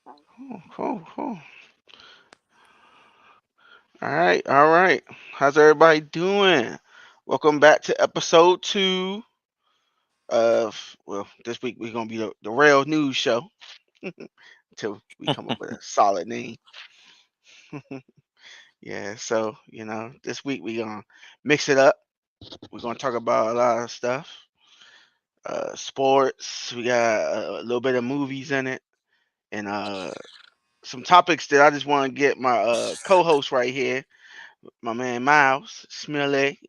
Cool, cool, cool. All right, all right. How's everybody doing? Welcome back to episode 2 of, well, this week we're gonna be the Rel News Show until we come up with a solid name. Yeah, so this week we gonna mix it up. We're gonna talk about a lot of stuff. Sports. We got a little bit of movies in it, and some topics that I just want to get my co-host right here, my man Miles Smiley.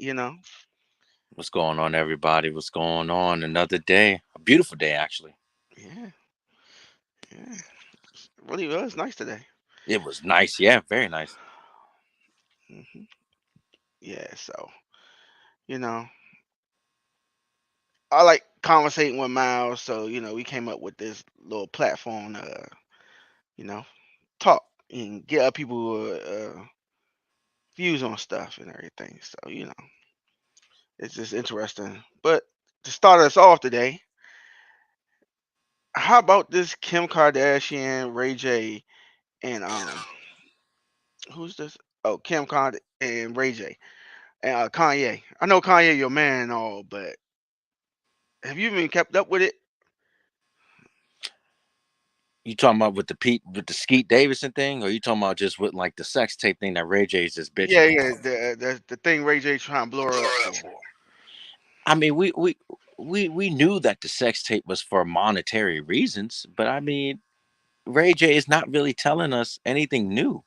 What's going on, everybody? What's going on? Another day, a beautiful day, actually. Yeah, yeah. Really was nice today. It was nice, yeah, very nice. hmm Yeah, so you know, I like conversating with Miles, so we came up with this little platform, you know, talk and get other people views on stuff and everything. So it's just interesting. But to start us off today, how about this Kim Kardashian, Ray J, and who's this? Oh, Kim Kard and Ray J and Kanye. I know Kanye your man and all, but have you even kept up with it? You talking about with the Skeet Davidson thing, or you talking about just with like the sex tape thing that Ray J is just bitching Yeah, about? yeah, the thing Ray J trying to blow her up for. I mean, we knew that the sex tape was for monetary reasons, but I mean, Ray J is not really telling us anything new.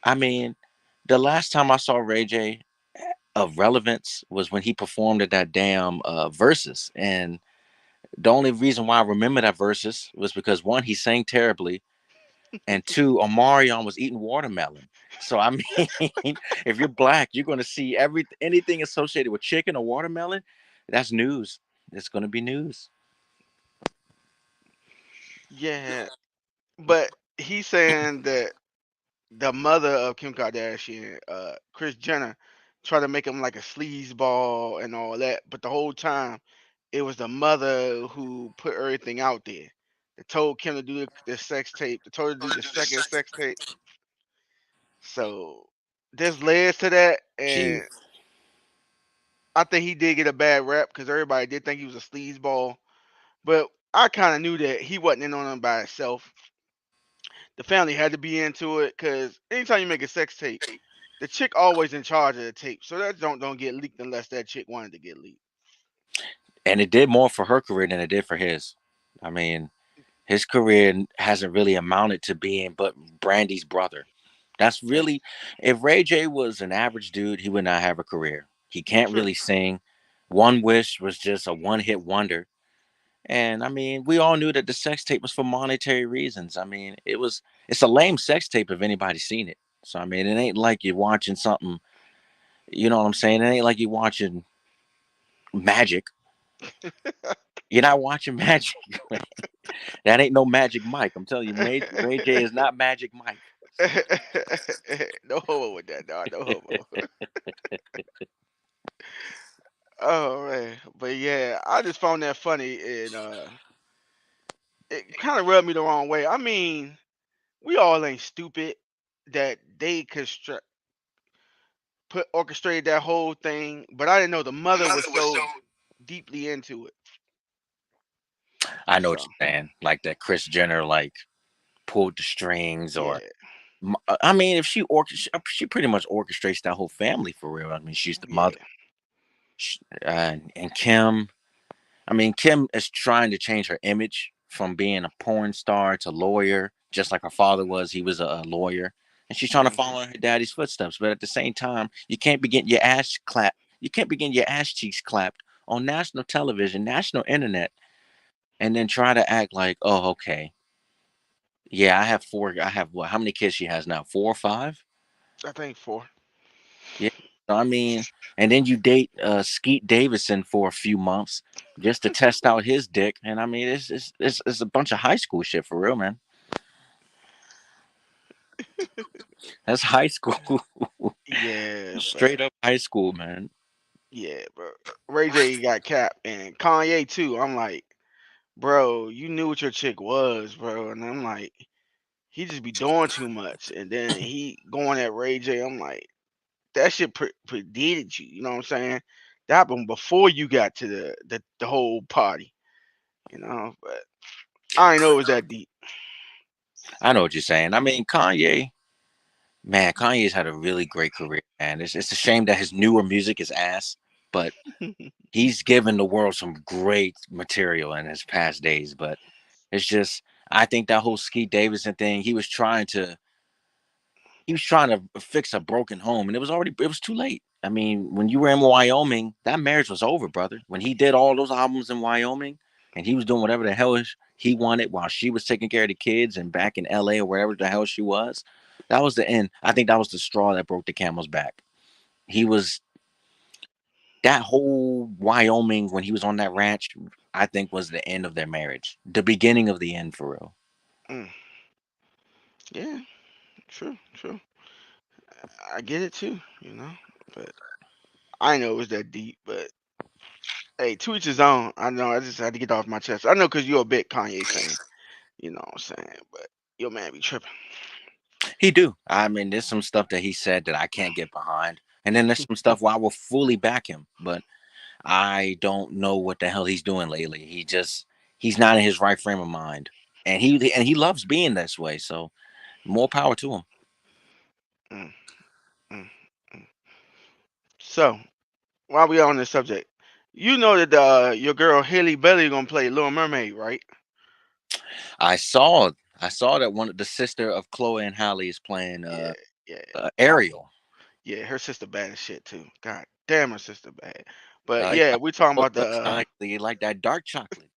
I mean, the last time I saw Ray J of relevance was when he performed at that damn versus, and the only reason why I remember that versus was because one, he sang terribly, and two, Omarion was eating watermelon. So I mean, if you're black, you're going to see anything associated with chicken or watermelon. That's news. It's going to be news. Yeah, but he's saying that the mother of Kim Kardashian, Kris Jenner, tried to make him like a sleazeball and all that, but the whole time it was the mother who put everything out there. That told Kim to do the sex tape. That told her to do the second sex tape. So there's layers to that, Gee, and I think he did get a bad rep because everybody did think he was a sleazeball. But I kind of knew that he wasn't in on it by himself. The family had to be into it because anytime you make a sex tape, the chick always in charge of the tape, so that don't get leaked unless that chick wanted to get leaked. and it did more for her career than it did for his. I mean, his career hasn't really amounted to being but Brandy's brother. That's That's really, if Ray J was an average dude, he would not have a career. He can't true. really sing. One Wish was just a one hit wonder. And I mean, we all knew that the sex tape was for monetary reasons. I mean, it's a lame sex tape if anybody's seen it. So I mean, it ain't like you're watching something, you know what I'm saying? It ain't like you're watching magic. You're not watching magic. That ain't no Magic Mike. I'm telling you, Ray J is not Magic Mike. No homo with that, dog. No homo. Oh man, but yeah, I just found that funny, and it kind of rubbed me the wrong way. I mean, we all ain't stupid that they put orchestrated that whole thing, but I didn't know the mother was so deeply into it. I know what So you're saying. Like that Chris Jenner like pulled the strings, or yeah, I mean, if she pretty much orchestrates that whole family for real. I mean, she's the mother. yeah. And Kim, I mean, Kim is trying to change her image from being a porn star to lawyer, just like her father was. He was a lawyer, and she's trying to hmm follow in her daddy's footsteps. But at the same time, you can't be getting your ass clapped. You can't be getting your ass cheeks clapped on national television, national internet, and then try to act like, oh, okay, yeah, I have four. I have what? How many kids she has now? Four or five? I think four. Yeah. So, I mean, and then you date Skeet Davidson for a few months just to test out his dick, and I mean, it's a bunch of high school shit for real, man. That's high school, Yeah, but straight up high school, man. yeah, but Ray J got capped and Kanye too. I'm like, bro, you knew what your chick was, bro. And I'm like, he just be doing too much. And then he going at Ray J. I'm like, that shit predated you. You know what I'm saying? That happened before you got to the whole party. You know, but I didn't know it was that deep. I know what you're saying. I mean, Kanye, man, Kanye's had a really great career, man. It's a shame that his newer music is ass, but he's given the world some great material in his past days. But it's just, I think that whole Skeet Davidson thing, he was trying to fix a broken home, and it was too late. I mean, when you were in Wyoming, that marriage was over, brother. When he did all those albums in Wyoming, and he was doing whatever the hell he wanted while she was taking care of the kids and back in LA or wherever the hell she was, that was the end. I think that was the straw that broke the camel's back. He was that whole Wyoming when he was on that ranch. I think was the end of their marriage, the beginning of the end for real. Mm, yeah, true, true. I get it too. You know, but I didn't know it was that deep. But hey, to each his own. I know. I just had to get off my chest. I know because you're a big Kanye fan. You know what I'm saying? But your man be tripping. He do. I mean, there's some stuff that he said that I can't get behind, and then there's some stuff where I will fully back him. But I don't know what the hell he's doing lately. He's not in his right frame of mind, and he loves being this way. So more power to him. Mm, mm, mm. So while we on this subject, you know that your girl Haley Bailey gonna play Little Mermaid, right? I saw I saw that one of the sister of Chloe and Halle is playing Yeah, yeah, Ariel. yeah. Her sister bad as shit too. God damn, her sister bad. But Yeah, yeah, we talking both about the. look nice. They like that dark chocolate.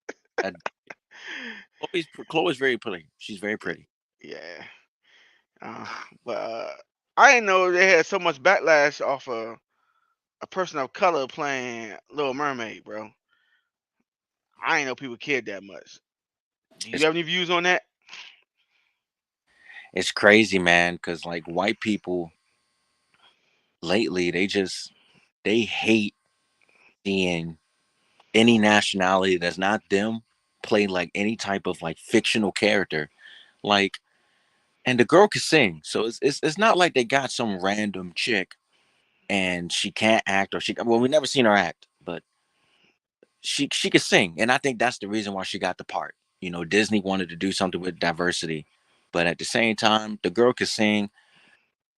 That Chloe's very pretty. She's very pretty. Yeah. Uh, but I didn't know they had so much backlash off a person of color playing Little Mermaid, bro. I ain't know people cared that much. Do you It's have any views on that? it's crazy, man. Because like white people lately, they hate seeing any nationality that's not them play like any type of like fictional character. Like, and the girl can sing, so it's not like they got some random chick and she can't act or she well we never seen her act, but she could sing, and I think that's the reason why she got the part. You know, Disney wanted to do something with diversity, but at the same time, the girl could sing.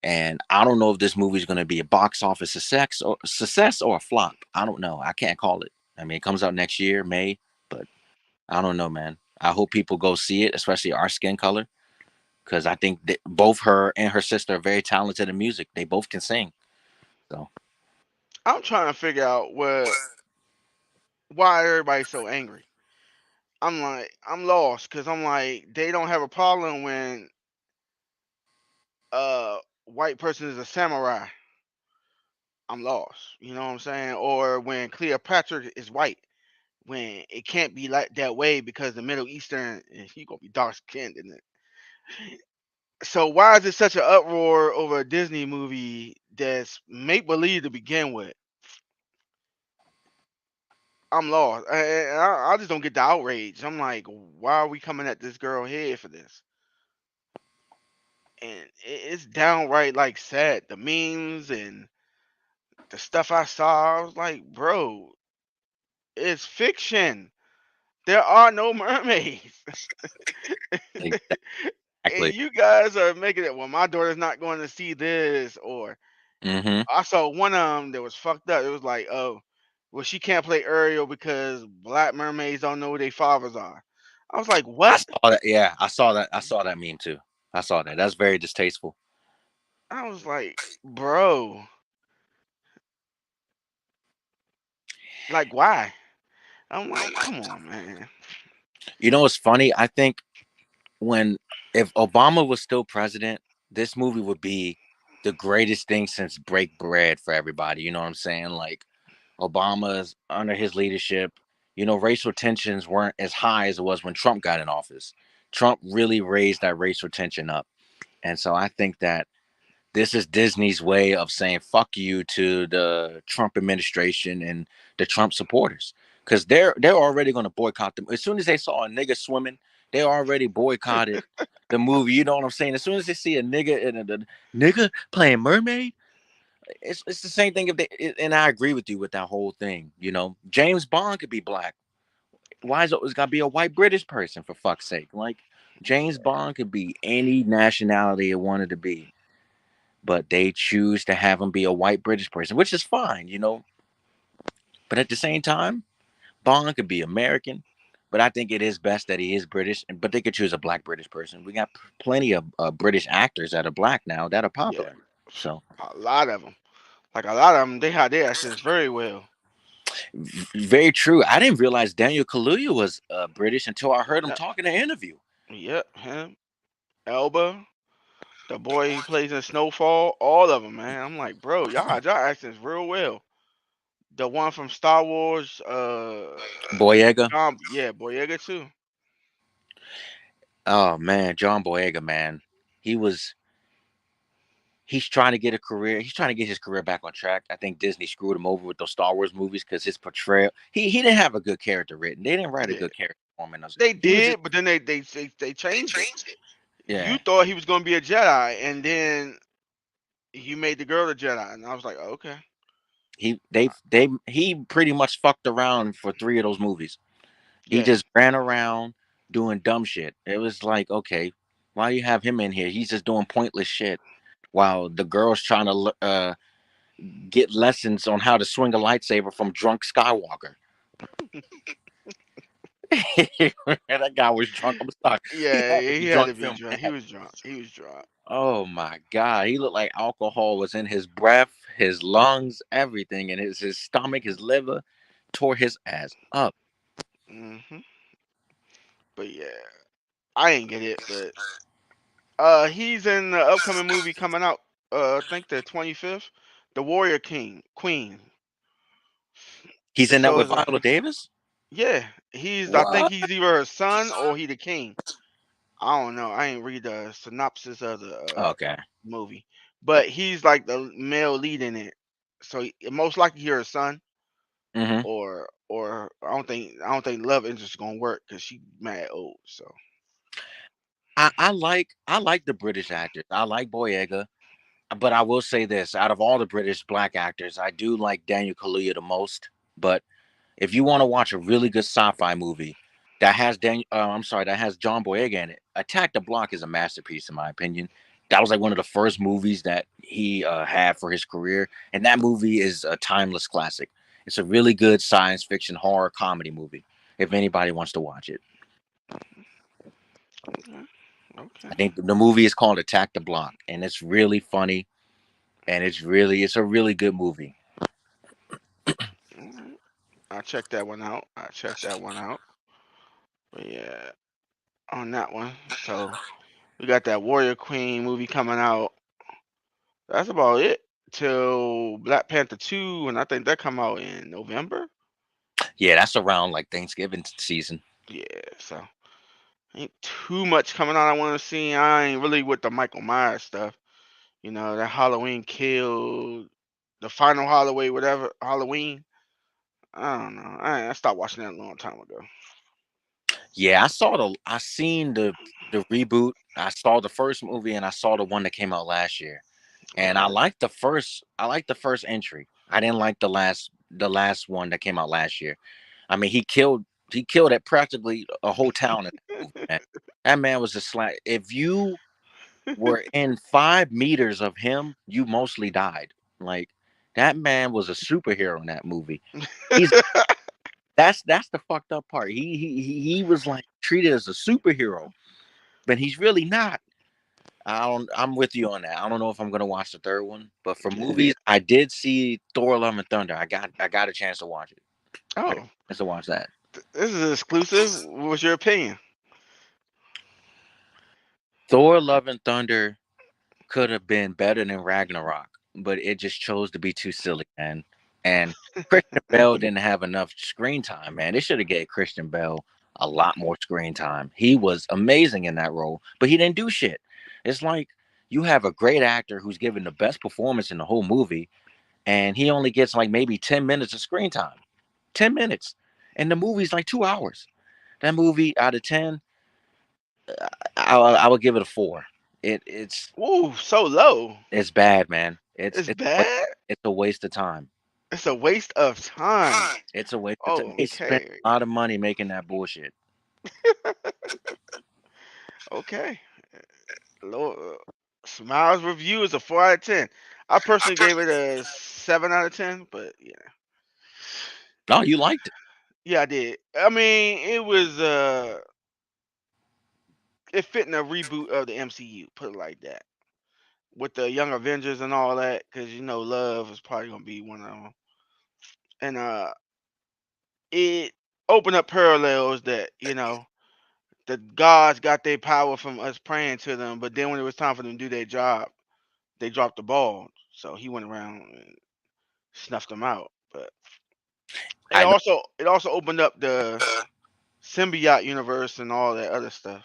And I don't know if this movie is going to be a box office success or a flop. I don't know. I can't call it. I mean, it comes out next year, May, but I don't know, man. I hope people go see it, especially our skin color, because I think that both her and her sister are very talented in music. They both can sing. So I'm trying to figure out why everybody's so angry. I'm like, I'm lost because I'm like, they don't have a problem when a white person is a samurai. I'm lost. You know what I'm saying? Or when Cleopatra is white, when it can't be like that way because the Middle Eastern, he gonna be dark skinned in it. So why is it such an uproar over a Disney movie that's make believe to begin with? I'm lost. I just don't get the outrage. I'm like, why are we coming at this girl head for this? And it's downright like sad. The memes and the stuff I saw, I was like, bro, it's fiction. There are no mermaids. And exactly. you guys are making it, well, my daughter's not going to see this. Or Mm-hmm. I saw one of them that was fucked up. It was like, oh, well, she can't play Ariel because black mermaids don't know who their fathers are. I was like, I what? saw that. Yeah, I saw that. I saw that meme too. I saw that. That's very distasteful. I was like, bro, like, why? I'm like, come on, man. You know what's funny? I think when if Obama was still president, this movie would be the greatest thing since break bread for everybody. You know what I'm saying? Like Obama's under his leadership, racial tensions weren't as high as it was when Trump got in office. Trump really raised that racial tension up. And so I think that this is Disney's way of saying fuck you to the Trump administration and the Trump supporters. because they're already going to boycott them as soon as they saw a nigga swimming. They already boycotted the movie. You know what I'm saying? As soon as they see a nigga and a nigga playing mermaid, it's the same thing. If they and I agree with you with that whole thing. You know, James Bond could be black. Why is it always got to be a white British person for fuck's sake? Like James Bond could be any nationality it wanted to be, but they choose to have him be a white British person, which is fine. You know, but at the same time, Bond could be American, but I think it is best that he is British. But they could choose a black British person. We got plenty of British actors that are black now that are Yeah, popular. So a lot of them. Like a lot of them, they had their accents very well. very true. I didn't realize Daniel Kaluuya was British until I heard him Yep, talking in an interview. yep, him, Elba, the boy he plays in Snowfall, all of them, man. I'm like, bro, y'all had y'all accents real well. The one from Star Wars, Boyega. John, yeah, Boyega too. Oh man, John Boyega, man. He was he's trying to get a career. He's trying to get his career back on track. I think Disney screwed him over with those Star Wars movies because his portrayal. He didn't have a good character written. They didn't write a Yeah, good character for him. In those. they He was just did, but then they changed it. You yeah. thought he was gonna be a Jedi, and then you made the girl a Jedi, and I was like, okay, He pretty much fucked around for three of those movies. He yeah. just ran around doing dumb shit. It was like, okay, why you have him in here? He's just doing pointless shit while the girl's trying to get lessons on how to swing a lightsaber from drunk Skywalker. That guy was drunk. I'm sorry. He Yeah, had to he be had drunk to be filming drunk. He that. was drunk. He was drunk. Oh my god, he looked like alcohol was in his breath, his lungs, everything, and his stomach, his liver tore his ass up. Hmm. But yeah, I ain't get it. But he's in the upcoming movie coming out. I think the 25th, The Warrior King Queen. He's It in that with shows. Viola Davis. Yeah, he's. I think What? he's either her son or he the king. I don't know. I ain't read the synopsis of the Okay. movie, but he's like the male lead in it. So most likely you're a son, Hmm. or I don't think love interest is gonna work because she mad old. So I like the British actors. I like Boyega, but I will say this: out of all the British black actors, I do like Daniel Kaluuya the most. But if you want to watch a really good sci-fi movie that has John Boyega in it, Attack the Block is a masterpiece in my opinion. That was like one of the first movies that he had for his career, and that movie is a timeless classic. It's a really good science fiction horror comedy movie. If anybody wants to watch it, okay, okay, I think the movie is called Attack the Block, and it's really funny, and it's a really good movie. all right. I checked that one out. I checked that one out. But yeah, on that one. So we got that Warrior Queen movie coming out. That's about it till Black Panther 2, and I think that come out in November. Yeah, that's around like Thanksgiving season. Yeah, so ain't too much coming out I want to see. I ain't really with the Michael Myers stuff. You know, that Halloween Kill, the final Halloween, whatever Halloween. I don't know. I stopped watching that a long time ago. Yeah, I seen the reboot. I saw the first movie and I saw the one that came out last year. All And right. I liked the first entry. I didn't like the last one that came out last year. I mean, he killed at practically a whole town in that movie, man. That man was a slack. If you were in 5 meters of him, you mostly died. Like that man was a superhero in that movie. He's that's the fucked up part. He was like treated as a superhero, but he's really not. I'm with you on that. I don't know if I'm gonna watch the third one, but for Yeah. movies, I did see Thor: Love and Thunder. I got a chance to watch it. I got a Oh, chance to watch that. this is exclusive. What was your opinion? Thor: Love and Thunder could have been better than Ragnarok, but it just chose to be too silly, man. And Christian Bell didn't have enough screen time, man. They should have gave Christian Bell a lot more screen time. He was amazing in that role, but he didn't do shit. It's like you have a great actor who's given the best performance in the whole movie, and he only gets like maybe 10 minutes of screen time. 10 minutes. and the movie's like 2 hours. That movie out of 10, I would give it a 4. It's Ooh, so low. it's bad, man. It's bad. It's a waste of time. It's a waste of time. It's a waste of time. Oh, They spent okay. a lot of money making that bullshit. Okay. Lord, Smiles review is a 4 out of 10. I personally gave it a 7 out of 10, but yeah, Oh, you liked it? yeah, I did. I mean, it fit in a reboot of the MCU. Put it like that, with the Young Avengers and all that, because Love is probably gonna be one of them, and it opened up parallels that the gods got their power from us praying to them, but then when it was time for them to do their job, they dropped the ball. So he went around and snuffed them out. But it I know. also it also opened up the symbiote universe and all that other stuff.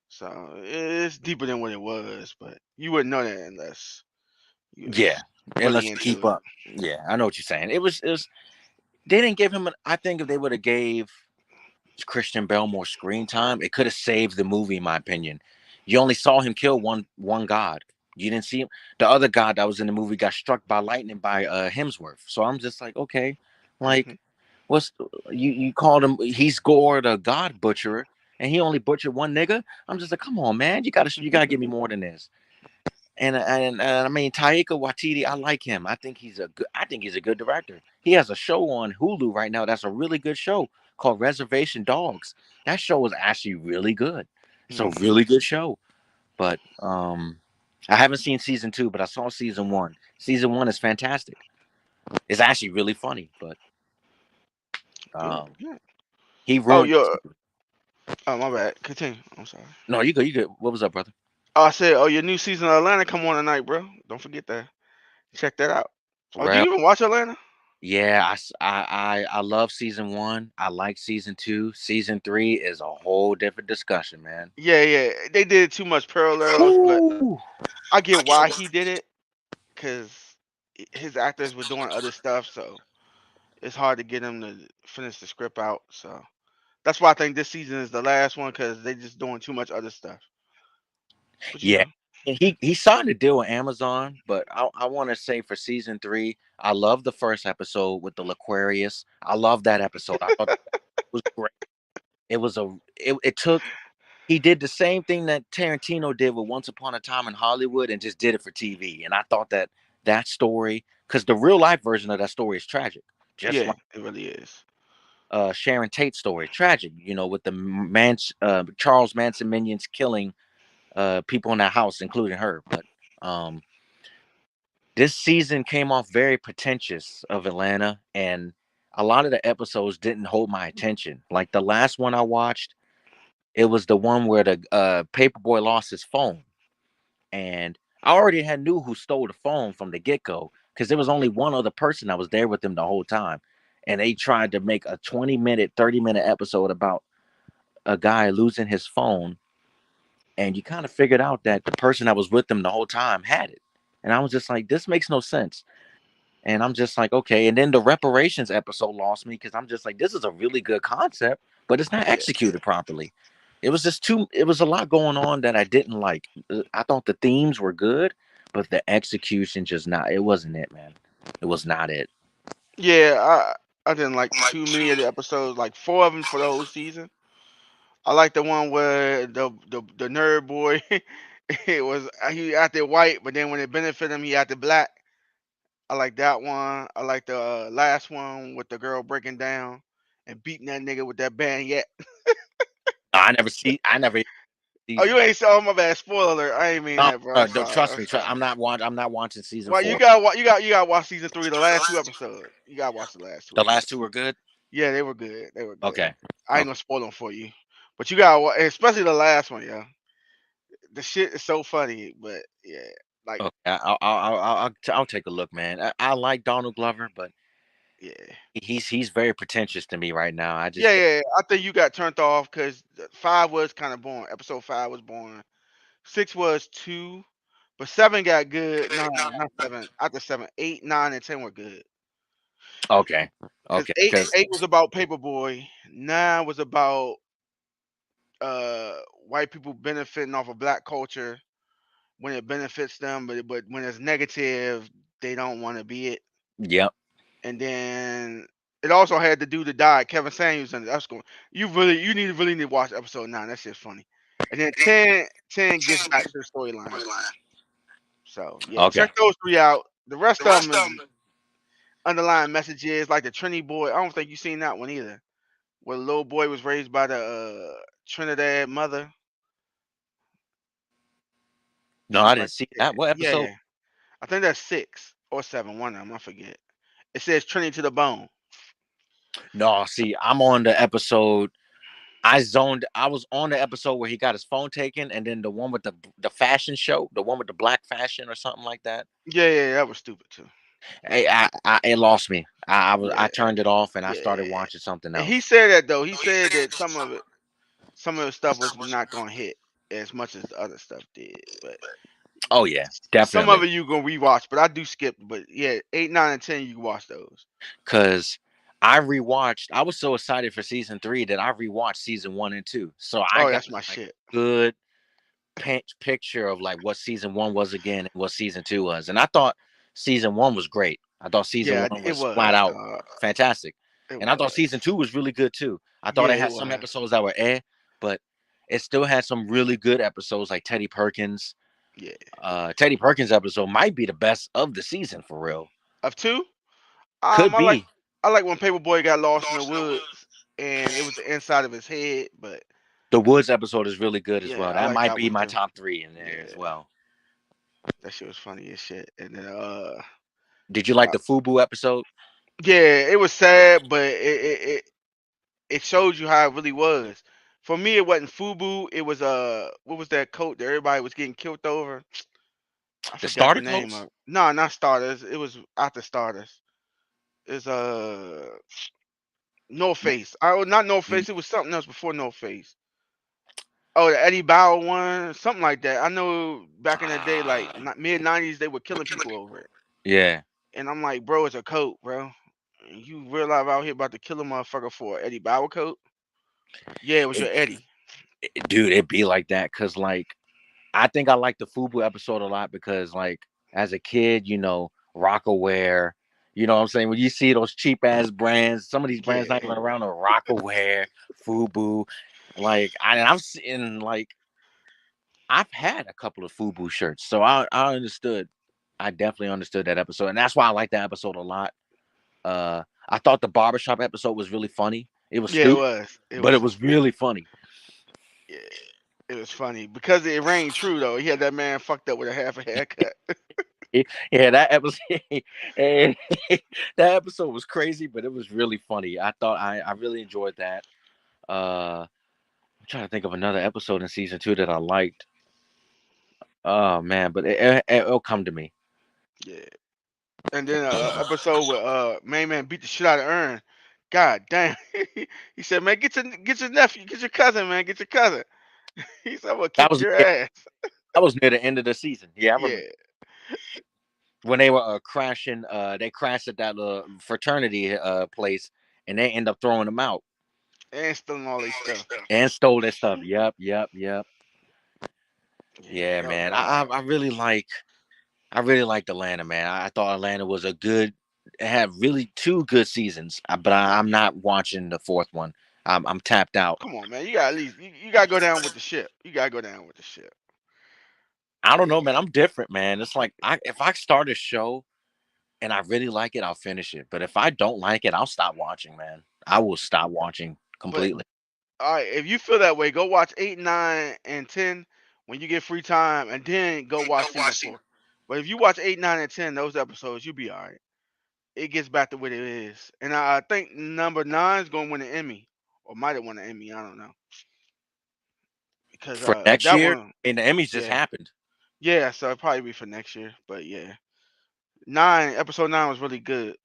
So it's deeper than what it was, but you wouldn't know that unless you Yeah, was unless really you into keep it. up. Yeah, I know what you're saying. It was. They didn't give him. I think if they would have gave Christian Bale more screen time, it could have saved the movie, in my opinion. You only saw him kill one god. You didn't see him. The other god that was in the movie got struck by lightning by Hemsworth. So I'm just like, okay, like Hmm. what's you called him? He's Gore the God Butcherer, and he only butchered one nigga. I'm just like, come on, man, you gotta give me more than this. And I mean Taika Waititi, I like him. I think he's a good director. He has a show on Hulu right now that's a really good show called Reservation Dogs. That show is actually really good. It's a Hmm. really good show. But I haven't seen season 2, but I saw season 1. Season 1 is fantastic. It's actually really funny, but Good, um good. he Oh, ruined. my bad. Continue. I'm sorry. No, you good, you good. What was up, brother? Oh, I said, your new season of Atlanta come on tonight, bro. Don't forget that. Check that out. Oh, do Rel. you even watch Atlanta? Yeah, I love season 1. I like season 2. Season 3 is a whole different discussion, man. Yeah, yeah. They did too much parallels, but Whew. I get why he did it, because his actors were doing other stuff, so it's hard to get him to finish the script out. So that's why I think this season is the last one, because they just doing too much other stuff. But Yeah. And he signed a deal with Amazon, but I want to say for season 3, I love the first episode with the Laquarius. I love that episode. I thought it was great. It took he did the same thing that Tarantino did with Once Upon a Time in Hollywood and just did it for TV. And I thought that story, because the real life version of that story is tragic, just yeah, like it really is. Sharon Tate's story, tragic. With the Charles Manson minions killing people in that house, including her. But um, this season came off very pretentious of Atlanta, and a lot of the episodes didn't hold my attention. Like the last one I watched, it was the one where the paperboy lost his phone, and I already had knew who stole the phone from the get go because there was only one other person that was there with him the whole time, and they tried to make a 20-minute, 30-minute episode about a guy losing his phone, and you kind of figured out that the person that was with them the whole time had it, and I was just like, this makes no sense. And I'm just like, okay. And then the reparations episode lost me because I'm just like, this is a really good concept, but it's not Yeah, executed properly. It was just it was a lot going on that I didn't like. I thought the themes were good, but the execution just not, it wasn't it, man. It was not it. yeah. I didn't like too many of the episodes, like four of them for the whole season. I like the one where the nerd boy, it was he acted white, but then when it benefited him, he acted black. I like that one. I like the last one with the girl breaking down and beating that nigga with that band. Yet. I never Oh, you season. ain't saw my bad. Spoiler alert. I ain't mean No, that, bro. I'm don't sorry. trust I'm me. sorry. I'm not watching season Well, you 4. got you got to watch season 3. The last two episodes. You got to watch the last two The last two episodes. were good. Yeah, they were good. They were good. Okay. I ain't Okay. gonna spoil them for you, but you got to, especially the last one, yeah. The shit is so funny, but yeah, like Okay. I'll take a look, man. I like Donald Glover, but yeah. he's very pretentious to me right now. I Yeah, just yeah, yeah. I think you got turned off because 5 was kind of boring. Episode 5 was boring. 6 was too, but 7 got good. No, not 7. After 7, 8, 9, and 10 were good. okay. Because Okay, eight was about Paperboy. 9 was about uh white people benefiting off of black culture when it benefits them, but when it's negative, they don't want to be it. yep. And then it also had the dude that died, Kevin Samuels, in it. That's going. You need to watch episode 9. That shit's funny. And then 10 gets back to the storyline. So yeah, check Okay. those three out. The rest of them is underlying messages like the Trinity boy. I don't think you seen that one either. Where the little boy was raised by the Trinidad mother. No, I She's didn't like, see that. What episode? yeah, I think that's 6 or 7. One of them, I forget. It says Trinity to the bone. No, see, I'm on the episode. I zoned. I was on the episode where he got his phone taken, and then the one with the fashion show, the one with the black fashion or something like that. Yeah, that was stupid too. It lost me. I Yeah, turned it off and I started yeah. watching something And he else. said that though. He said that some of the stuff was not gonna hit as much as the other stuff did. But Oh yeah, some of definitely. it you gonna rewatch. But I do skip. But yeah, 8, 9, and 10 you can watch those. Because I rewatched. I was so excited for season 3 that I rewatched season 1 and 2. So I Oh, got that's my like shit. good picture of like what season 1 was again and what season 2 was. And I thought season 1 was great. I thought season Yeah, 1 it was flat was, out dog. fantastic. It And I thought season was. 2 was really good too. I thought Yeah, it it had some was. episodes that were but it still had some really good episodes like Teddy Perkins. Yeah. Teddy Perkins episode might be the best of the season for real. Of two, Could I like be. when Paperboy got lost in the woods and it was the inside of his head. But The Woods episode is really good as yeah, well. I That like might that be one my too. top 3 in there as Yeah, well. that shit was funny as shit. And then Did you like uh, the Fubu episode? yeah, it was sad, but it showed you how it really was. For me, it wasn't Fubu. It was what was that coat that everybody was getting killed over? I The forgot the starter name of coats? it. No, not starters. It was after starters. It's No Face. Oh, not No Mm, Face. It was something else before No Face. Oh, the Eddie Bauer one, something like that. I know back in the day, like mid '90s, they were killing people over it. yeah. And I'm like, bro, it's a coat, bro. You real life out here about to kill a motherfucker for a Eddie Bauer coat? Yeah, it was your Eddie. Dude, it be like that because like I think I like the Fubu episode a lot because like as a kid, Rockaware, what I'm saying? When you see those cheap ass brands, some of these brands not Yeah, even around, or Rockaware, Fubu, like I'm seeing like I've had a couple of Fubu shirts, so I understood. I definitely understood that episode, and that's why I like that episode a lot. I thought the barbershop episode was really funny. It was yeah, it stupid, was. It but it was. was really funny. Yeah, it was funny because it rang true though. He had that man fucked up with a half a haircut. Yeah, that episode, eh, that episode was crazy, but it was really funny. I thought I really enjoyed that. I'm trying to think of another episode in season 2 that I liked. Oh man, but it'll come to me. Yeah, and then episode where main man beat the shit out of Ern. God damn. He said, man, get your nephew, get your cousin, man, get your cousin. He said, I'm gonna That kick was your yeah, ass. that was near the end of the season. Yeah, I remember Yeah, when they were crashing. They crashed at that fraternity place, and they end up throwing them out and stealing all their stuff. and stole their stuff. Yep, yep, yep. Yeah, Yeah, that was man. wild. I really liked Atlanta, man. I thought Atlanta was a good. It had really 2 good seasons, but I'm not watching the fourth one. I'm tapped out. Come on, man. You got at least you gotta go down with the ship. You gotta go down with the ship. I don't know, Yeah. man. I'm different, man. It's like if I start a show and I really like it, I'll finish it. But if I don't like it, I'll stop watching, man. I will stop watching But completely. all right, if you feel that way, go watch 8, 9, and 10 when you get free time, and then go watch season 4. But if you watch 8, 9, and 10, those episodes, you'll be all right. It gets back to what it is, and I think number 9 is gonna win an Emmy, or might have won an Emmy. I don't know because For next that year, one, and the Emmys just yeah, happened. yeah. So it'll probably be for next year. But yeah, 9 episode 9 was really good.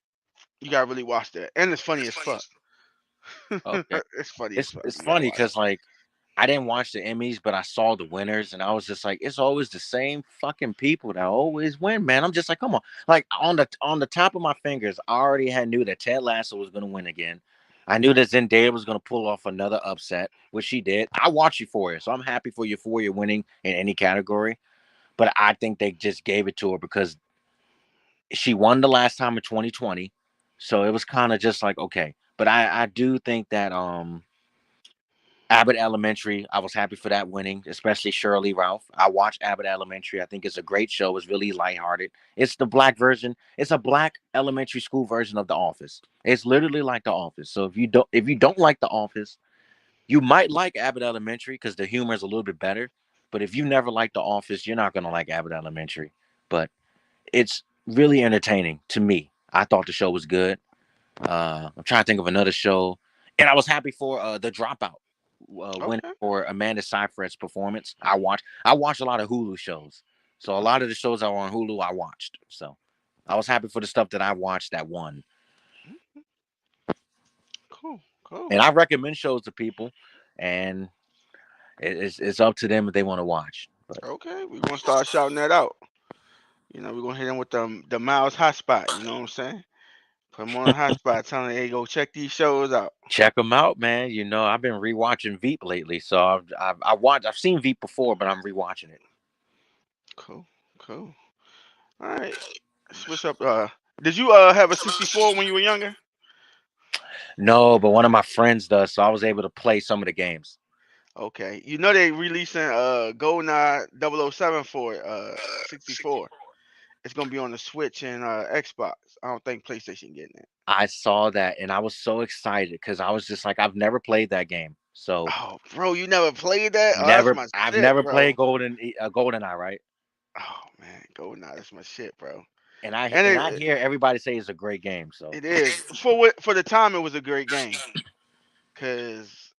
You gotta really watch that, and it's funny as fuck. Okay. It's funny as It's fuck. it's You gotta funny watch because like I didn't watch the Emmys, but I saw the winners, and I was just like, it's always the same fucking people that always win, man. I'm just like, come on, like on the top of my fingers, I already had knew that Ted Lasso was gonna win again. I knew that Zendaya was gonna pull off another upset, which she did. I watched Euphoria, so I'm happy for Euphoria winning in any category. But I think they just gave it to her because she won the last time in 2020, so it was kind of just like okay. But I do think that Abbott Elementary, I was happy for that winning, especially Shirley Ralph. I watched Abbott Elementary. I think it's a great show. It's really lighthearted. It's the black version. It's a black elementary school version of The Office. It's literally like The Office. So if you don't like The Office, you might like Abbott Elementary because the humor is a little bit better. But if you never liked The Office, you're not gonna like Abbott Elementary. But it's really entertaining to me. I thought the show was good. I'm trying to think of another show, and I was happy for the Dropout winning Okay. for Amanda Seyfried's performance. I watched a lot of Hulu shows, so a lot of the shows that were on Hulu I watched. So I was happy for the stuff that I watched that won, Cool. Cool. and I recommend shows to people, and it's up to them if they want to watch. But Okay. We're gonna start shouting that out. We're gonna hit them with the Miles hotspot. You know what I'm saying? Put them on a hotspot, telling them, hey, go check these shows out. check them out, man. I've been rewatching Veep lately, so I've seen Veep before, but I'm rewatching it. Cool. Cool. All right. Switch up. Did you have a 64 when you were younger? No, but one of my friends does, so I was able to play some of the games. Okay. You know they releasing GoldenEye 007 for 64. It's gonna be on the Switch and Xbox. I don't think PlayStation getting it. I saw that and I was so excited because I was just like, I've never played that game. So Oh, bro, you never played that? Oh, that's never, my I've shit, never bro. played GoldenEye, right? Oh man, GoldenEye, that's my shit, bro. And I And and I hear everybody say it's a great game. So it is for the time it was a great game. Cause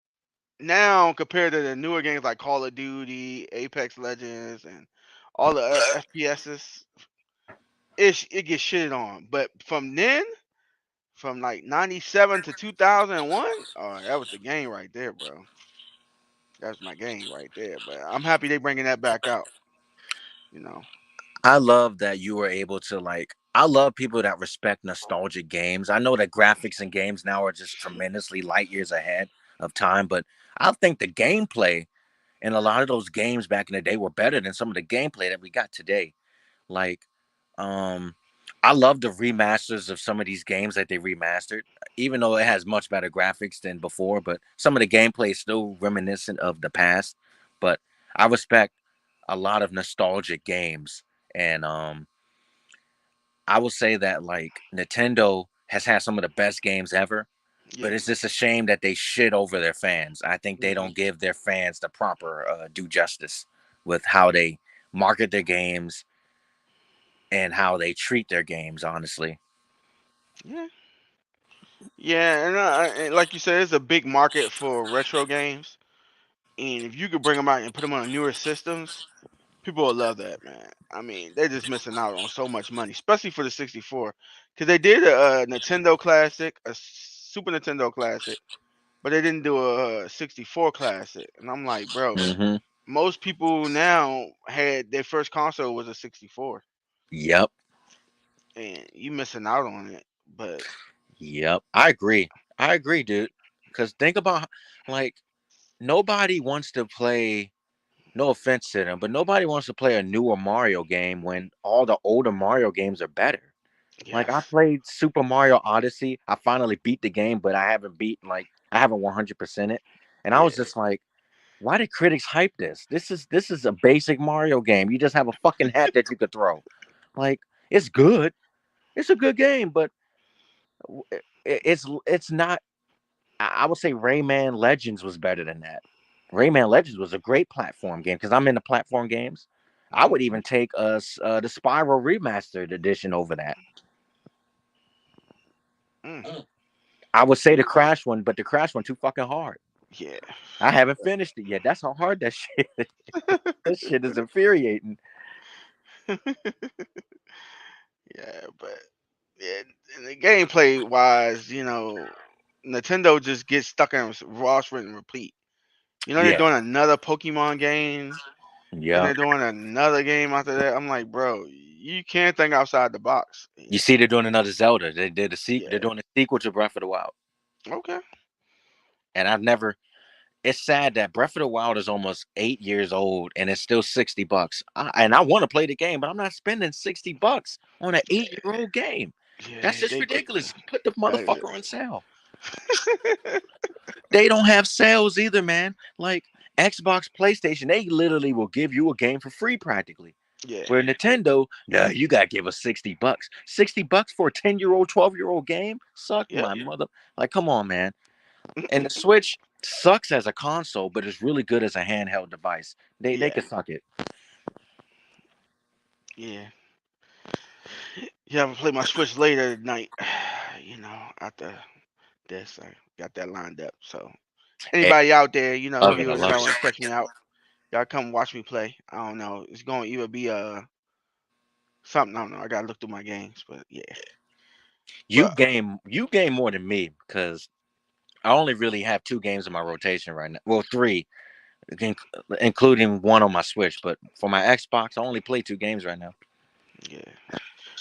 now compared to the newer games like Call of Duty, Apex Legends, and all the FPSs, it gets shitted on. But from then, from like '97 to 2001, oh, that was the game right there, bro. That was my game right there. But I'm happy they bringing that back out. You know. I love that you were able to like. I love people that respect nostalgic games. I know that graphics and games now are just tremendously light years ahead of time, but I think the gameplay in a lot of those games back in the day were better than some of the gameplay that we got today. Like, um, I love the remasters of some of these games that they remastered, even though it has much better graphics than before. But some of the gameplay is still reminiscent of the past. But I respect a lot of nostalgic games, and I will say that like Nintendo has had some of the best games ever. But Yeah. it's just a shame that they shit over their fans. I think they Hmm. don't give their fans the proper due justice with how they market their games and how they treat their games. Honestly, Yeah. Yeah, and like you said, it's a big market for retro games. And if you could bring them out and put them on newer systems, people will love that, man. I mean, they're just missing out on so much money, especially for the 64, because they did a Nintendo Classic, a Super Nintendo Classic, but they didn't do a 64 Classic. And I'm like, bro, hmm most people now had their first console was a 64, yep, and you missing out on it. But yep. I agree, dude. Because think about like nobody wants to play. No offense to them, but nobody wants to play a newer Mario game when all the older Mario games are better. Like I yes, played Super Mario Odyssey. I finally beat the game, but I haven't 100% it. And I was yeah, just like, why did critics hype this? This is a basic Mario game. You just have a fucking hat that you could throw. Like it's good. It's a good game, but it's not. I would say Rayman Legends was better than that. Rayman Legends was a great platform game because I'm into platform games. I mm, would even take the Spiral Remastered Edition over that. mm, I would say the Crash one, but the Crash one too fucking hard. yeah, I haven't finished it yet. That's how hard that shit. That shit is infuriating. yeah, but yeah, and the gameplay wise, Nintendo just gets stuck in Ross and repeat. You know they're Yeah. doing another Pokemon game. Then Yep. they're doing another game after that. I'm like, bro, you can't think outside the box. You see, they're doing another Zelda. They did a They're Yeah. doing a sequel to Breath of the Wild, Okay. and I've never. It's sad that Breath of the Wild is almost 8 years old and it's still $60. And I want to play the game, but I'm not spending $60 on an 8-year-old game. Yeah, That's just they get ridiculous. Put the that. motherfucker on sale. They don't have sales either, man. Like Xbox, PlayStation, they literally will give you a game for free practically. Yeah. Where Nintendo, no, you gotta give us $60. $60 for a 10-year-old, 12-year-old game? Suck Yep. my mother. Like, come on, man. And the Switch sucks as a console, but it's really good as a handheld device. They Yeah. could suck it. Yeah. Yeah, I'm gonna play my Switch later tonight. After this, I got that lined up. So Hey, anybody out there, love it. I viewers love that it. want to check me out, y'all come watch me play. I don't know. It's gonna either be something. I don't know. I gotta look through my games, but yeah. But You game more than me because I only really have two games in my rotation right now. Well, three, inc- including one on my Switch. But for my Xbox, I only play two games right now. yeah,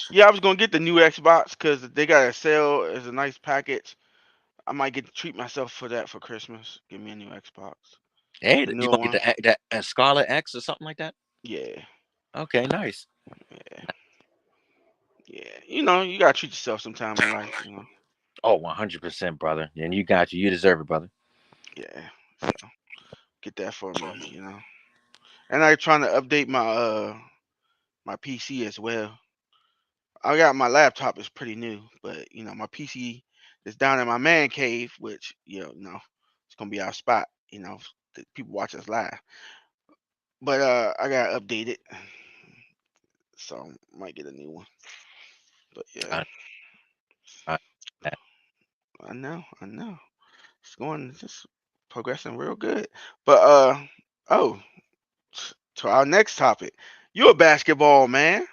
yeah. I was gonna get the new Xbox because they got a sale as a nice package. I might get to treat myself for that for Christmas. Give me a new Xbox, Hey, the you newer gonna get one. that Scarlet X or something like that? Yeah, Okay, nice. yeah, yeah. You gotta treat yourself sometime in life. Oh, 100%, brother. And you got you. You deserve it, brother. Yeah. So get that for me. And I trying to update my PC as well. I got my laptop is pretty new, but my PC is down in my man cave, which it's gonna be our spot. The people watch us live, but I gotta update it, so might get a new one. But yeah, I, I, I know, it's going just progressing real good. But oh, to our next topic, you're a basketball man.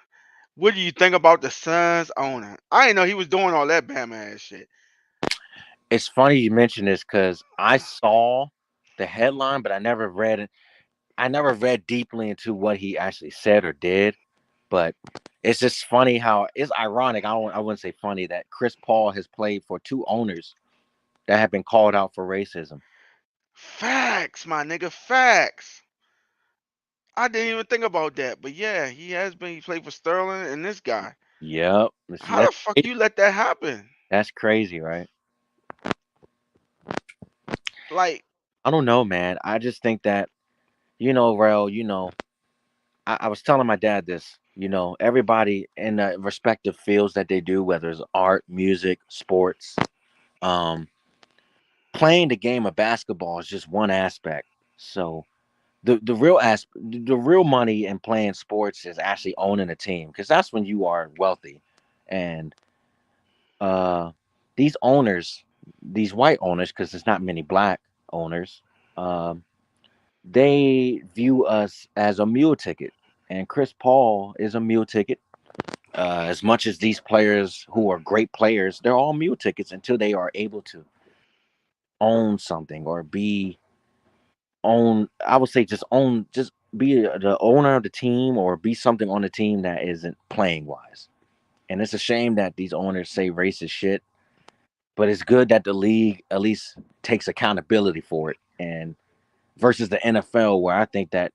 What do you think about the Suns owner? I didn't know he was doing all that Bama ass shit. it's funny you mention this because I saw the headline, but I never read it. I never read deeply into what he actually said or did. But it's just funny how it's ironic. I wouldn't say funny that Chris Paul has played for two owners that have been called out for racism. Facts, my nigga, facts. I didn't even think about that, but yeah, he has been. He played for Sterling and this guy. Yep, How the fuck you let that happen? that's crazy, right? Like, I don't know, man. I just think that Rel. I was telling my dad this. Everybody in the respective fields that they do, whether it's art, music, sports, um, playing the game of basketball is just one aspect. So the real money in playing sports is actually owning a team because that's when you are wealthy, and uh, these owners, these white owners, because there's not many black owners, um, they view us as a mule ticket, and Chris Paul is a mule ticket. As much as these players who are great players, they're all mule tickets until they are able to own something or be own. I would say just own, just be the owner of the team or be something on the team that isn't playing wise. And it's a shame that these owners say racist shit, but it's good that the league at least takes accountability for it. And versus the NFL, where I think that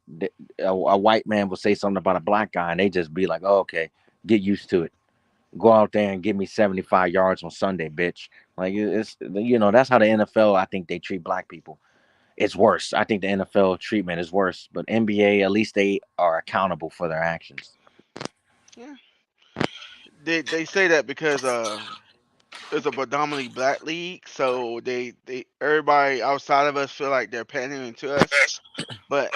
a white man will say something about a black guy and they just be like, oh, okay, get used to it. Go out there and give me 75 yards on Sunday, bitch. Like that's how the NFL, I think they treat black people. It's worse. I think the NFL treatment is worse, but NBA, at least they are accountable for their actions. yeah, they say that because it's a predominantly black league, so they everybody outside of us feel like they're pandering to us, but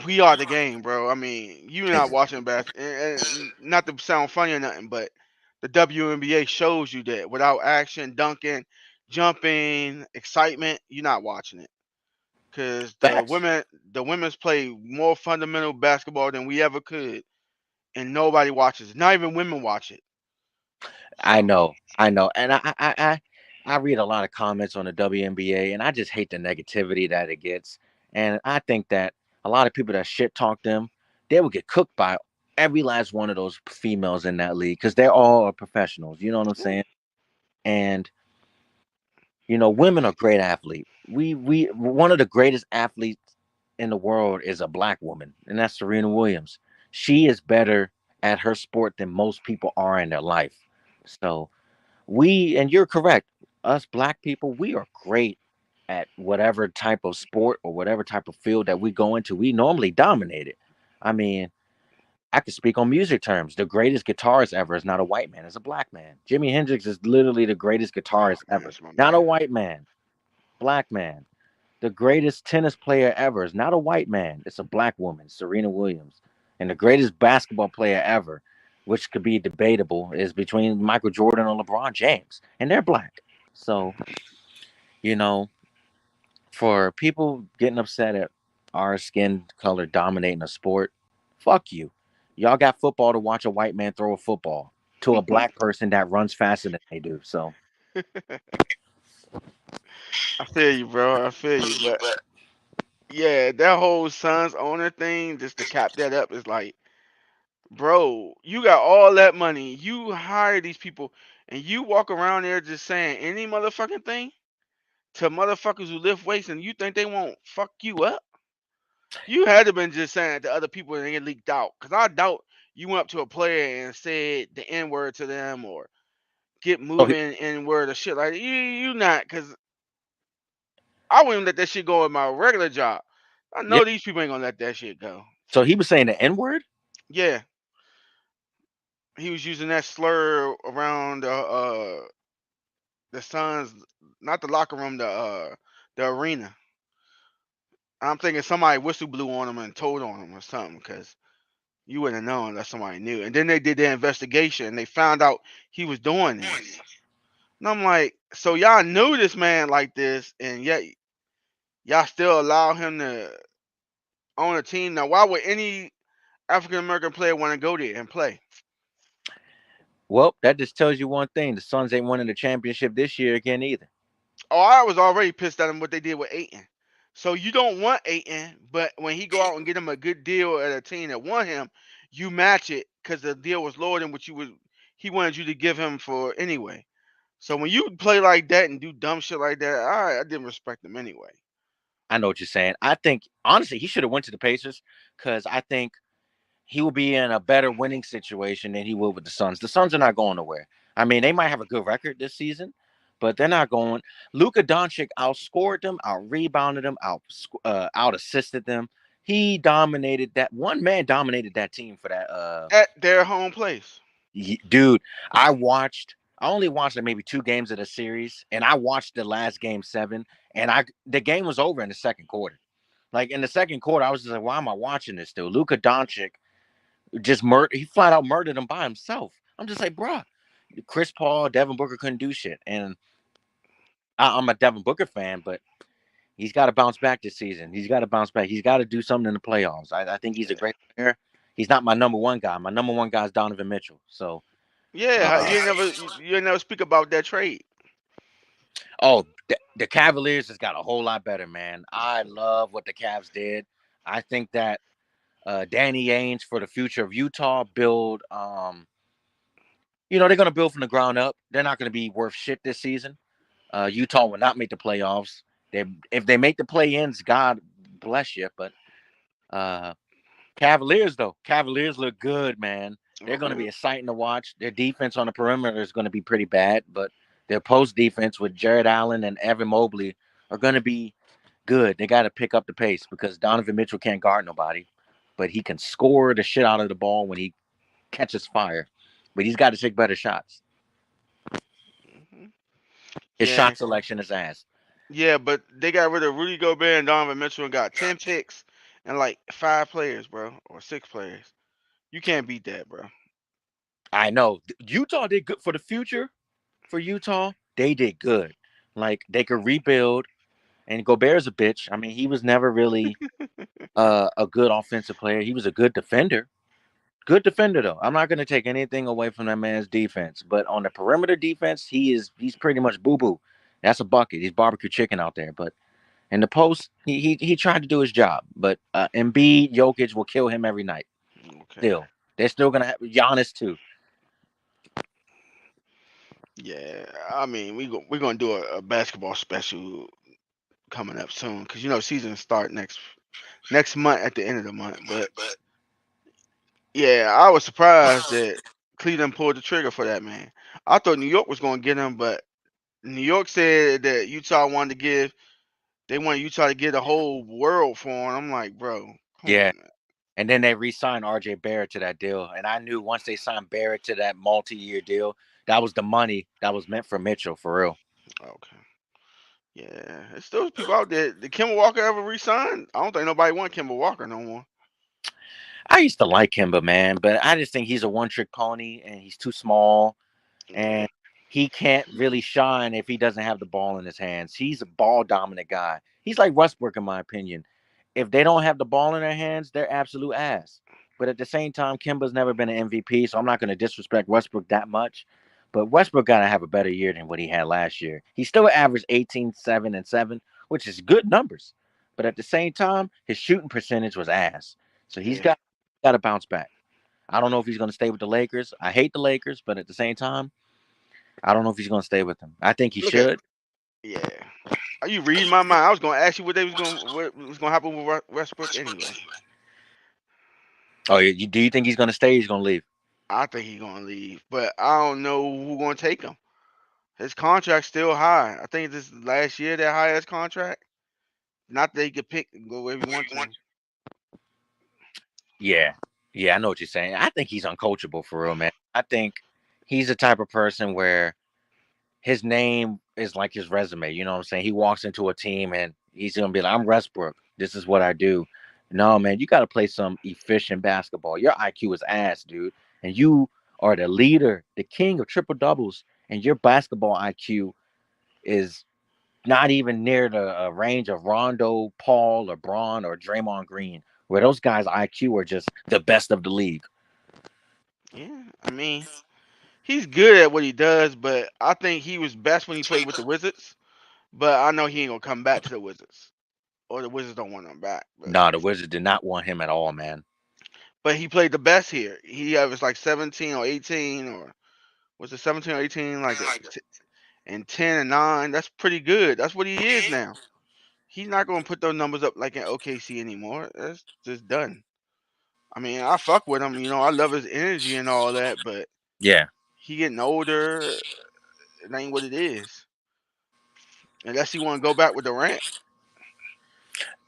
we are the game, bro. I mean, you're not watching basketball, and not to sound funny or nothing, but the WNBA shows you that without action, dunking, jumping, excitement, you're not watching it. Cause Facts. the women's play more fundamental basketball than we ever could, and nobody watches it. Not even women watch it. So I know, and I. I read a lot of comments on the WNBA, and I just hate the negativity that it gets. And I think that a lot of people that shit talk them, they will get cooked by every last one of those females in that league because they're all professionals. You know what I'm saying? And women are great athletes. We one of the greatest athletes in the world is a black woman, and that's Serena Williams. She is better at her sport than most people are in their life. So and you're correct, us black people, we are great at whatever type of sport or whatever type of field that we go into. We normally dominate it. I mean, I could speak on music terms. The greatest guitarist ever is not a white man, it's a black man. Jimi Hendrix is literally the greatest Oh guitarist man, ever. that's my Not a man. white man, black man. The greatest tennis player ever is not a white man, it's a black woman, Serena Williams. And the greatest basketball player ever, which could be debatable, is between Michael Jordan and LeBron James. And they're black. So, you know, for people getting upset at our skin color dominating a sport, fuck you. Y'all got football to watch a white man throw a football to a black person that runs faster than they do. So, I feel you, bro. I feel you, but yeah, that whole Suns owner thing, just to cap that up, is like, bro, you got all that money, you hire these people, and you walk around there just saying any motherfucking thing to motherfuckers who lift weights, and you think they won't fuck you up? You had to been just saying it to other people and it leaked out. Cause I doubt you went up to a player and said the N word to them or get so he, moving N word or shit like that. You not, cause I wouldn't let that shit go in my regular job. I yeah. know these people ain't gonna let that shit go. So he was saying the N word. Yeah, he was using that slur around the Suns, not the locker room, the arena. I'm thinking somebody whistle blew on him and told on him or something, cause you wouldn't have known unless somebody knew. And then they did their investigation and they found out he was doing this. And I'm like, so y'all knew this man like this, and yet y'all still allow him to own a team. Now, why would any African American player want to go there and play? Well, that just tells you one thing: the Suns ain't winning the championship this year again either. Oh, I was already pissed at him what they did with Aiton. So you don't want Aiton, but when he go out and get him a good deal at a team that want him, you match it because the deal was lower than what you was he wanted you to give him for anyway. So when you play like that and do dumb shit like that, I didn't respect him anyway. I know what you're saying. I think honestly he should have went to the Pacers because I think he will be in a better winning situation than he will with the Suns. The Suns are not going nowhere. I mean, they might have a good record this season, but they're not going. Luka Doncic outscored them, out rebounded them, out assisted them. He dominated that one man dominated that team for that. At their home place. Dude, I watched. I only watched like maybe two games of the series, and I watched the last game seven, and the game was over in the second quarter. Like in the second quarter, I was just like, "Why am I watching this?" Still, Luka Doncic just murdered. He flat out murdered him by himself. I'm just like, bruh. Chris Paul, Devin Booker couldn't do shit, and I'm a Devin Booker fan, but he's got to bounce back this season. He's got to bounce back. He's got to do something in the playoffs. I think he's a great player. He's not my number one guy. My number one guy is Donovan Mitchell. So, Yeah, uh, you never speak about that trade. oh, the Cavaliers has got a whole lot better, man. I love what the Cavs did. I think that Danny Ainge for the future of Utah they're going to build from the ground up. They're not going to be worth shit this season. Utah will not make the playoffs. If they make the play-ins, God bless you. But uh, Cavaliers look good, man. They're going to be Okay. exciting to watch. Their defense on the perimeter is going to be pretty bad, but their post defense with Jared Allen and Evan Mobley are going to be good. They got to pick up the pace because Donovan Mitchell can't guard nobody, but he can score the shit out of the ball when he catches fire. But he's got to take better shots. Hmm. His Yeah, shot selection is ass. yeah, but they got rid of Rudy Gobert and Donovan Mitchell and got 10 picks and like 5 players, bro, or 6 players. You can't beat that, bro. I know Utah did good for the future. For Utah, they did good. Like they could rebuild. And Gobert's a bitch. I mean, he was never really a good offensive player. He was a good defender. Good defender though. I'm not going to take anything away from that man's defense, but on the perimeter defense, he's pretty much boo boo. That's a bucket. He's barbecue chicken out there. But in the post, he tried to do his job. But Embiid, Jokic will kill him every night. Okay. Still, they're still gonna have Giannis too. Yeah, I mean, we're gonna do a basketball special coming up soon because season start next month at the end of the month. But yeah, I was surprised that Cleveland pulled the trigger for that man. I thought New York was gonna get him, but New York said that Utah wanted to give they wanted Utah to give the whole world for him. I'm like, bro, come Yeah. on, man. And then they re-signed RJ Barrett to that deal. And I knew once they signed Barrett to that multi-year deal, that was the money that was meant for Mitchell for real. Okay. Yeah, there's still people out there. Did Kemba Walker ever resign? I don't think nobody want Kemba Walker no more. I used to like Kimba, man, but I just think he's a one-trick pony and he's too small. Yeah, And he can't really shine if he doesn't have the ball in his hands. He's a ball dominant guy. He's like Westbrook, in my opinion. If they don't have the ball in their hands, they're absolute ass. But at the same time, Kimba's never been an MVP, so I'm not going to disrespect Westbrook that much. But Westbrook got to have a better year than what he had last year. He still averaged 18, 7, and 7, which is good numbers. But at the same time, his shooting percentage was ass. So he's yeah. got to bounce back. I don't know if he's going to stay with the Lakers. I hate the Lakers, but at the same time, I don't know if he's going to stay with them. I think he Look at should. yeah. Are you reading my mind? I was gonna ask you what was gonna happen with Westbrook anyway. Oh, do you think he's going to stay? Or he's going to leave? I think he's gonna leave, but I don't know who gonna take him. His contract's still high. I think this last year that highest contract. Not that he could pick and go wherever he want to. Yeah, yeah, I know what you're saying. I think he's uncoachable for real, man. I think he's the type of person where his name is like his resume. You know what I'm saying? He walks into a team and he's gonna be like, "I'm Westbrook. This is what I do." No, man, you got to play some efficient basketball. Your IQ is ass, dude, and you are the leader, the king of triple doubles, and your basketball IQ is not even near the range of Rondo, Paul, LeBron, or Draymond Green, where those guys' IQ are just the best of the league. Yeah, I mean, he's good at what he does, but I think he was best when he played with the Wizards. But I know he ain't gonna come back to the Wizards, or the Wizards don't want him back. Nah, the Wizards did not want him at all, man. But he played the best here. He was like 17 or 18, or was it 17 or 18? Like and 10 and 9. That's pretty good. That's what he is now. He's not gonna put those numbers up like in OKC anymore. That's just done. I mean, I fuck with him. I love his energy and all that, but Yeah, he getting older. It ain't what it is. Unless he want to go back with Durant.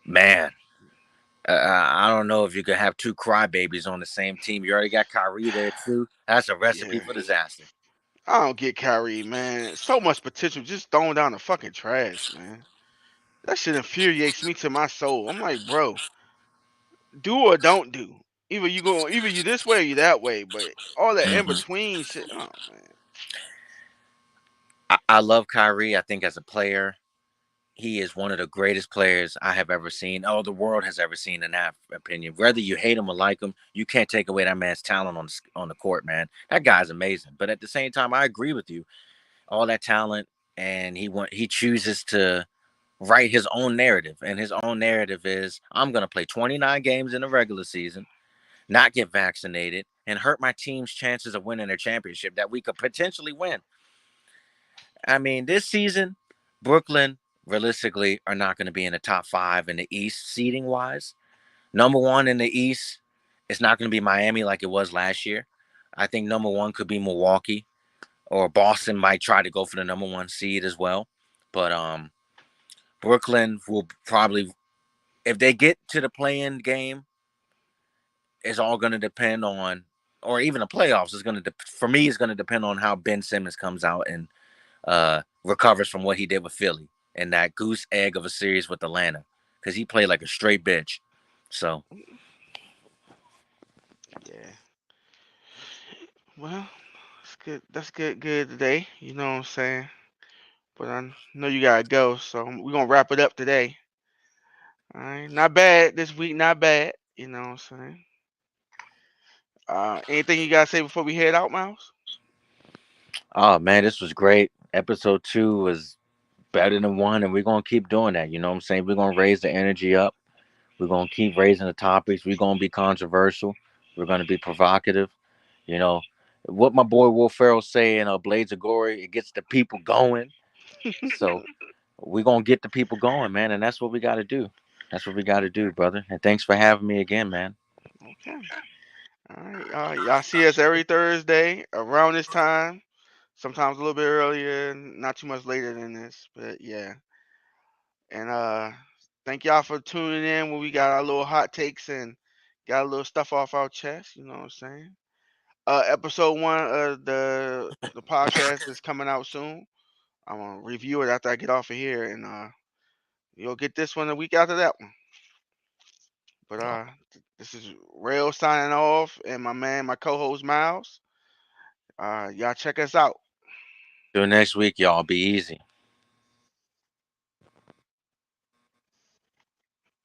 man. I don't know if you could have two crybabies on the same team. You already got Kyrie there too. That's a recipe Yeah. for disaster. I don't get Kyrie, man. So much potential just thrown down the fucking trash, man. That shit infuriates me to my soul. I'm like, bro, do or don't do. Either you this way or you that way, but all that in Hmm. between shit. Oh man. I love Kyrie. I think as a player, he is one of the greatest players I have ever seen. Oh, the world has ever seen, in that opinion. Whether you hate him or like him, you can't take away that man's talent on the court, man. That guy's amazing. But at the same time, I agree with you. All that talent, and he chooses to write his own narrative, and his own narrative is, I'm going to play 29 games in the regular season, not get vaccinated, and hurt my team's chances of winning a championship that we could potentially win. I mean, this season, Brooklyn realistically are not going to be in the top 5 in the East seeding wise. Number 1 in the East, it's not going to be Miami like it was last year. I think number 1 could be Milwaukee, or Boston might try to go for the number 1 seed as well. But Brooklyn will probably, if they get to the play-in game, it's all going to depend on, or even the playoffs is going to, for me, it's going to depend on how Ben Simmons comes out and recovers from what he did with Philly and that goose egg of a series with Atlanta, because he played like a straight bitch. So, Yeah. Well, that's good. That's good today. You know what I'm saying? But I know you gotta go, so we're gonna wrap it up today. All right. Not bad this week, not bad. You know what I'm saying? Anything you gotta say before we head out, Miles? oh man, this was great. Episode 2 was better than one, and we're gonna keep doing that. You know what I'm saying? We're gonna raise the energy up. We're gonna keep raising the topics. We're gonna be controversial. We're gonna be provocative. You know what my boy Will Ferrell say in Blades of Glory. It gets the people going. So we're gonna get the people going, man, and that's what we got to do. That's what we got to do, brother. And thanks for having me again, man. Okay. All right. Y'all see us every Thursday around this time. Sometimes a little bit earlier, not too much later than this. But yeah. And thank y'all for tuning in when we got our little hot takes and got a little stuff off our chest. You know what I'm saying? Episode one of the podcast is coming out soon. I'm gonna review it after I get off of here, and you'll get this one the week after that one. But this is Rail signing off, and my man, my co-host Miles. Y'all check us out. Till next week, y'all. Be easy.